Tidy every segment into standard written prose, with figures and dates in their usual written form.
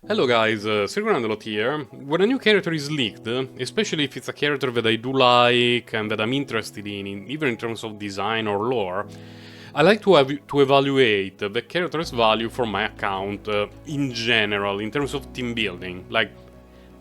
Hello guys, Sirgonandelot here. When a new character is leaked, especially if it's a character that I do like and that I'm interested in, even in terms of design or lore, I like to evaluate the character's value for my account in general, in terms of team building. Like,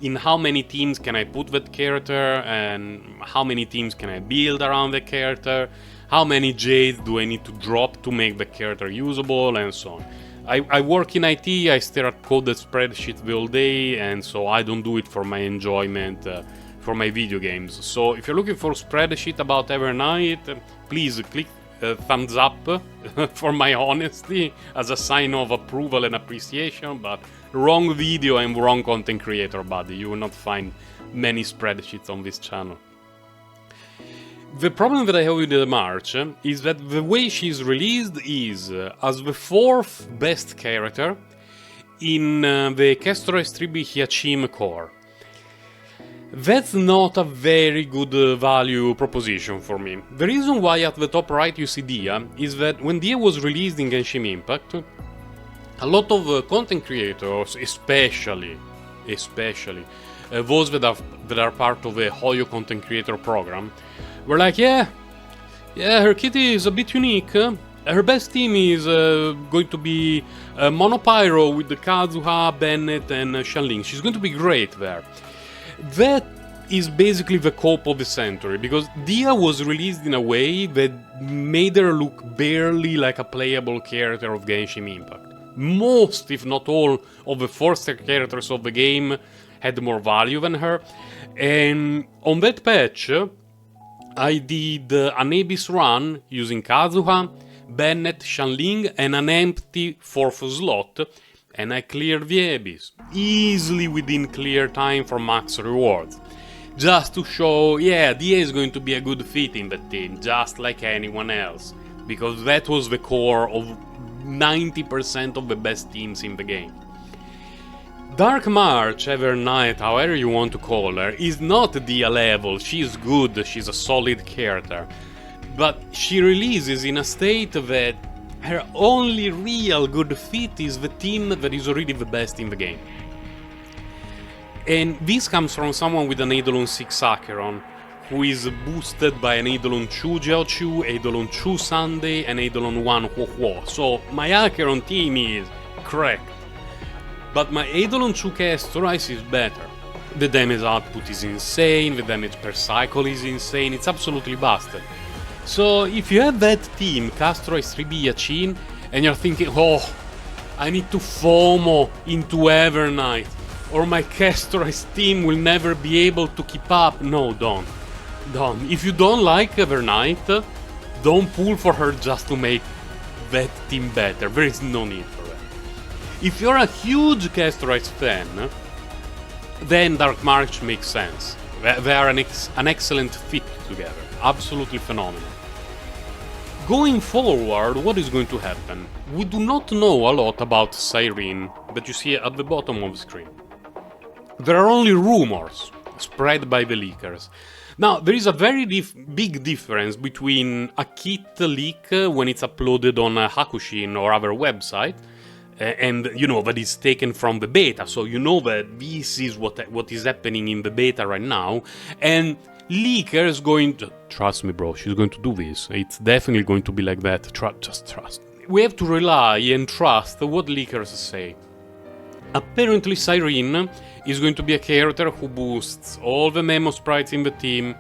in how many teams can I put that character, and how many teams can I build around the character, how many Jades do I need to drop to make the character usable, and so on. I work in IT, I stare at coded spreadsheets the whole day, and so I don't do it for my enjoyment, for my video games. So if you're looking for a spreadsheet about Evernight, please click thumbs up for my honesty as a sign of approval and appreciation, but wrong video and wrong content creator, buddy. You will not find many spreadsheets on this channel. The problem that I have with the March is that the way she's released is as the fourth best character in the Castor S3B Hyachim core. That's not a very good value proposition for me. The reason why at the top right you see Dia is that when Dia was released in Genshin Impact, a lot of content creators, especially those that are part of the Hoyo content creator program, were like, yeah, her kitty is a bit unique. Her best team is going to be Monopyro with the Kazuha, Bennett, and Shanling. She's going to be great there. That is basically the cope of the century, because Dia was released in a way that made her look barely like a playable character of Genshin Impact. Most, if not all, of the first characters of the game had more value than her, and on that patch, I did an Abyss run using Kazuha, Bennett, Shanling, and an empty 4th slot, and I cleared the Abyss, easily within clear time for max rewards. Just to show, yeah, DA is going to be a good fit in the team, just like anyone else, because that was the core of 90% of the best teams in the game. Dark March, Evernight, however you want to call her, is not Dia level. She's good, she's a solid character. But she releases in a state that her only real good fit is the team that is already the best in the game. And this comes from someone with an Eidolon 6 Acheron, who is boosted by an Eidolon 2 Jiaochu, Eidolon 2 Sunday, and Eidolon 1 Huohuo. So my Acheron team is correct. But my Eidolon 2 Castor Ice is better. The damage output is insane, the damage per cycle is insane, it's absolutely busted. So if you have that team, Castor Ice 3B Yachin, and you're thinking, oh, I need to FOMO into Evernight, or my Castor Ice team will never be able to keep up, no, don't. If you don't like Evernight, don't pull for her just to make that team better, there is no need for that. If you're a huge Castor Ice fan, then Dark March makes sense. They are an excellent fit together, absolutely phenomenal. Going forward, what is going to happen? We do not know a lot about Cyrene that you see at the bottom of the screen. There are only rumors spread by the leakers. Now, there is a very big difference between a kit leak when it's uploaded on a Hakushin or other website, and you know that it's taken from the beta, so you know that this is what is happening in the beta right now, and leakers going to trust me, bro. She's going to do this. It's definitely going to be like that. Just trust. We have to rely and trust what leakers say. Apparently, Cyrene is going to be a character who boosts all the memo sprites in the team,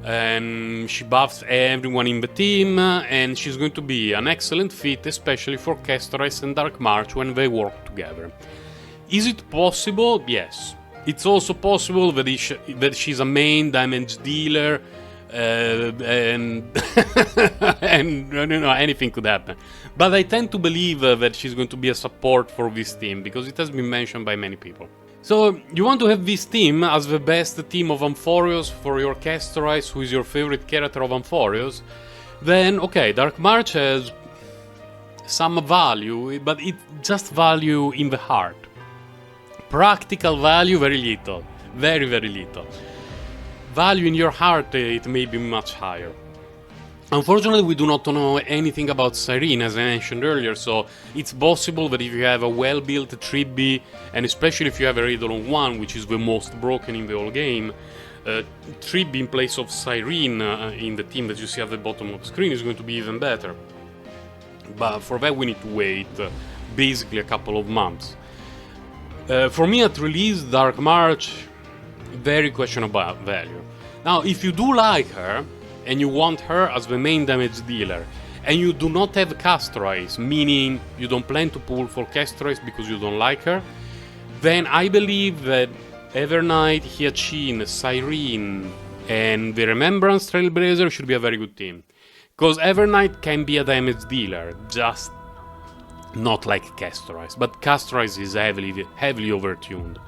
and she buffs everyone in the team, and she's going to be an excellent fit, especially for Castor Ice and Dark March when they work together. Is it possible? Yes. It's also possible that she's a main damage dealer, and and you know, anything could happen. But I tend to believe that she's going to be a support for this team, because it has been mentioned by many people. So, you want to have this team as the best team of Amphorios for your Castor Ice, who is your favorite character of Amphorios, then okay, Dark March has some value, but it's just value in the heart. Practical value, very little. Very, very little. Value in your heart, it may be much higher. Unfortunately, we do not know anything about Cyrene, as I mentioned earlier, so it's possible that if you have a well-built 3B, and especially if you have a Eidolon 1, which is the most broken in the whole game, 3B in place of Cyrene in the team that you see at the bottom of the screen is going to be even better. But for that we need to wait basically a couple of months. For me at release, Dark March, very questionable value. Now, if you do like her, and you want her as the main damage dealer, and you do not have Castorize, meaning you don't plan to pull for Castorize because you don't like her, then I believe that Evernight, Hyacin, Cyrene, and the Remembrance Trailblazer should be a very good team. Because Evernight can be a damage dealer, just not like Castorize. But Castorize is heavily overtuned.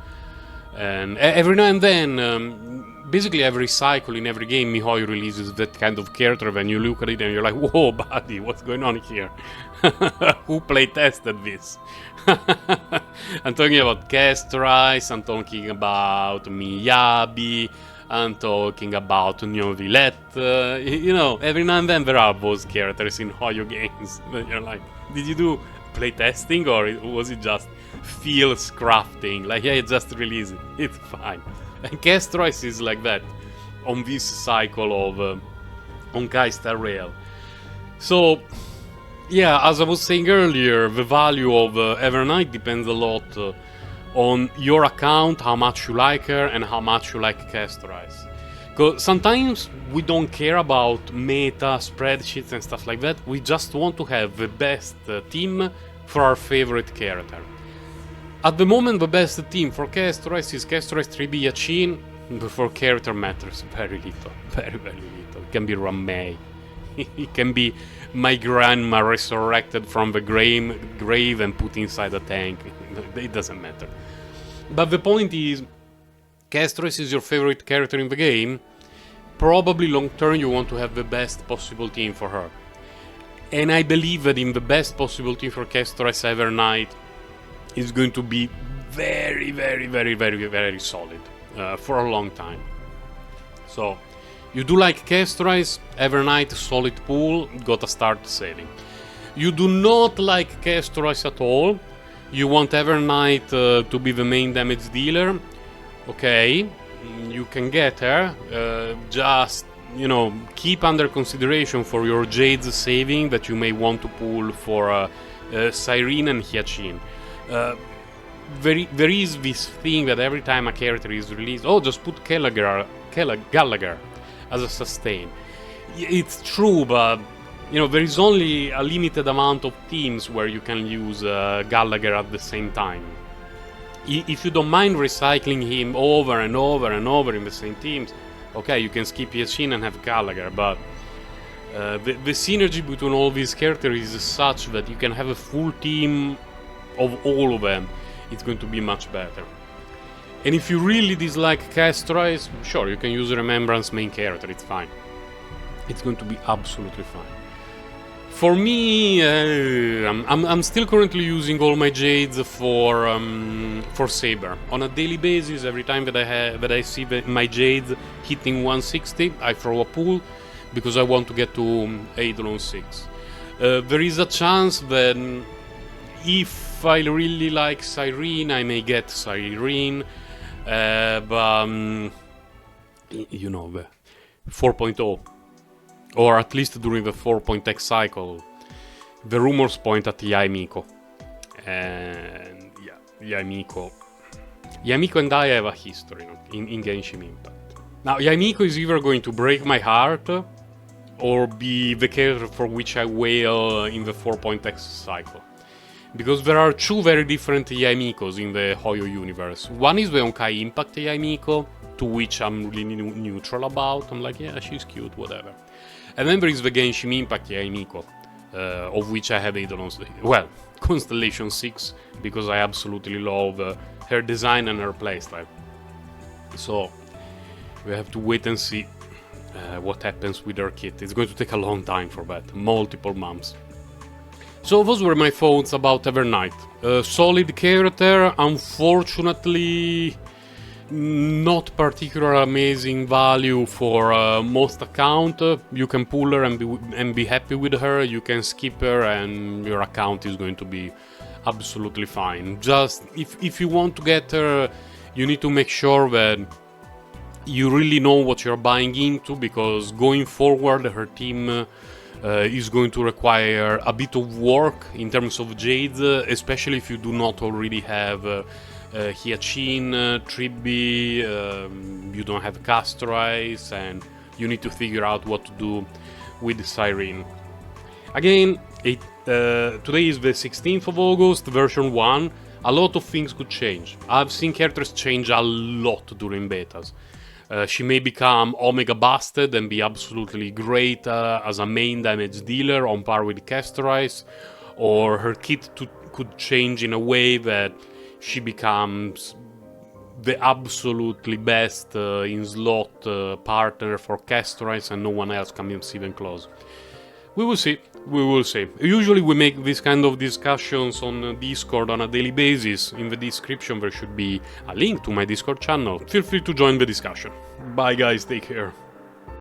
And every now and then, basically every cycle in every game, MiHoYo releases that kind of character, and you look at it and you're like, whoa, buddy, what's going on here? Who playtested this? I'm talking about Castorize, I'm talking about Miyabi, I'm talking about Neon Villette. You know, every now and then there are those characters in Hoyo games. And you're like, did you do playtesting, or was it just feels crafting? Like, yeah, just release it, it's fine. And Castorize is like that on this cycle of Honkai Star Rail. So, yeah, as I was saying earlier, the value of Evernight depends a lot on your account, how much you like her, and how much you like Castorize. Because sometimes we don't care about meta, spreadsheets and stuff like that, we just want to have the best team for our favorite character. At the moment, the best team for Castorize is Castorize 3B Hyacin, but for character matters very little, very little. It can be Ramei, it can be my grandma resurrected from the grave and put inside a tank, it doesn't matter. But the point is, Castorize is your favorite character in the game, probably long term you want to have the best possible team for her. And I believe that in the best possible team for Castorize, Evernight is going to be very solid for a long time. So, you do like Castorize, Evernight, solid pool, gotta start saving. You do not like Castorize at all, you want Evernight to be the main damage dealer, okay, you can get her, just, you know, keep under consideration for your Jades saving that you may want to pull for Cyrene and Hyacin. There is this thing that every time a character is released, oh, just put Gallagher as a sustain. It's true, but you know, there is only a limited amount of teams where you can use Gallagher at the same time. If you don't mind recycling him over and over and over in the same teams, okay, you can skip Hyacin and have Gallagher, but the synergy between all these characters is such that you can have a full team of all of them. It's going to be much better. And if you really dislike Castorize, sure, you can use Remembrance main character, it's fine. It's going to be absolutely fine. For me, I'm still currently using all my Jades for Saber. On a daily basis, every time that I see my Jades hitting 160, I throw a pull, because I want to get to Eidolon 6. There is a chance that if I really like Cyrene, I may get Cyrene, but you know, the 4.0, or at least during the 4.x cycle, the rumors point at Yaemiko. And yeah, Yaemiko and I have a history in Genshin Impact. Now, Yaemiko is either going to break my heart, or be the character for which I wail in the 4.x cycle. Because there are two very different Yaemikos in the Hoyo universe. One is the Honkai Impact Yaemiko, to which I'm really neutral about. I'm like, yeah, she's cute, whatever. And then there is the Genshin Impact Yaemiko, of which I have Constellation 6, because I absolutely love her design and her playstyle. So, we have to wait and see what happens with her kit. It's going to take a long time for that, multiple months. So those were my thoughts about Evernight. Solid character, unfortunately not particular amazing value for most account. You can pull her and be happy with her. You can skip her and your account is going to be absolutely fine. Just if you want to get her, you need to make sure that you really know what you're buying into, because going forward her team is going to require a bit of work in terms of jades, especially if you do not already have Hyacin, Tribby, you don't have Castorize, and you need to figure out what to do with Cyrene. Again, today is the 16th of August, version 1. A lot of things could change. I've seen characters change a lot during betas. She may become Omega Busted and be absolutely great as a main damage dealer on par with Castorize, or her kit could change in a way that she becomes the absolutely best in slot partner for Castorize and no one else comes even close. We will see, we will see. Usually we make this kind of discussions on Discord on a daily basis. In the description there should be a link to my Discord channel. Feel free to join the discussion. Bye guys, take care.